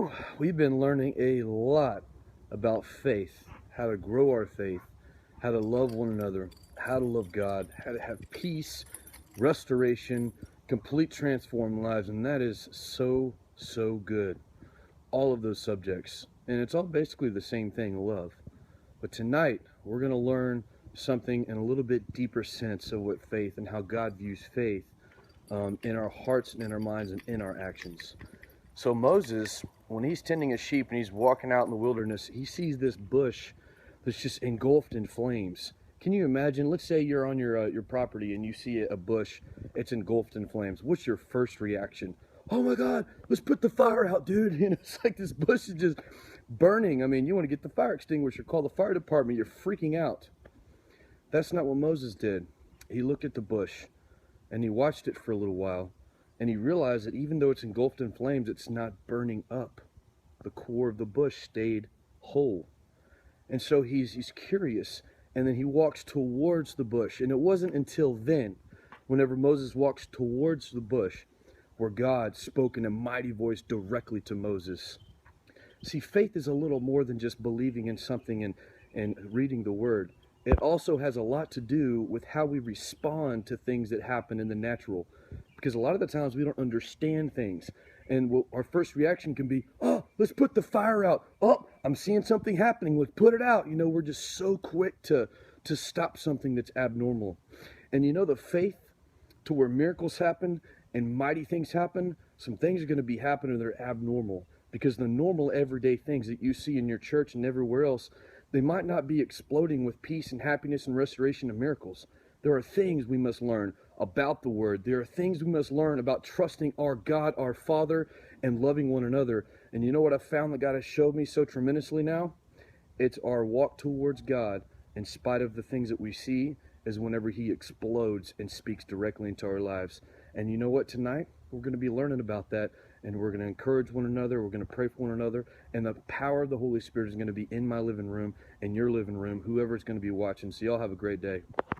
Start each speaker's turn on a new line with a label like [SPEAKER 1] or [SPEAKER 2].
[SPEAKER 1] Whew, we've been learning a lot about faith, how to grow our faith, how to love one another, how to love God, how to have peace, restoration, complete transformed lives, and that is so good. All of those subjects, and it's all basically the same thing, love. But tonight, we're going to learn something in a little bit deeper sense of what faith and how God views faith in our hearts and in our minds and in our actions. So Moses, when he's tending his sheep and he's walking out in the wilderness, he sees this bush that's just engulfed in flames. Can you imagine? Let's say you're on your property and you see a bush, it's engulfed in flames. What's your first reaction? Oh my God, let's put the fire out, dude. You know, it's like this bush is just burning. I mean, you want to get the fire extinguisher, call the fire department. You're freaking out. That's not what Moses did. He looked at the bush and he watched it for a little while. And he realized that even though it's engulfed in flames, it's not burning up. The core of the bush stayed whole. And so he's curious. And then he walks towards the bush. And it wasn't until then, whenever Moses walks towards the bush, where God spoke in a mighty voice directly to Moses. See, faith is a little more than just believing in something and reading the word. It also has a lot to do with how we respond to things that happen in the natural. Because a lot of the times we don't understand things. And our first reaction can be, oh, let's put the fire out. Oh, I'm seeing something happening. Let's put it out. You know, we're just so quick to stop something that's abnormal. And you know, the faith to where miracles happen and mighty things happen, some things are going to be happening that are abnormal. Because the normal everyday things that you see in your church and everywhere else, they might not be exploding with peace and happiness and restoration and miracles. There are things we must learn about the word. There are things we must learn about trusting our God, our Father, and loving one another. And you know what I found that God has showed me so tremendously now? It's our walk towards God in spite of the things that we see is whenever he explodes and speaks directly into our lives. And you know what, tonight we're going to be learning about that, and we're going to encourage one another, we're going to pray for one another, and the power of the Holy Spirit is going to be in my living room, in your living room, whoever's going to be watching. So y'all have a great day.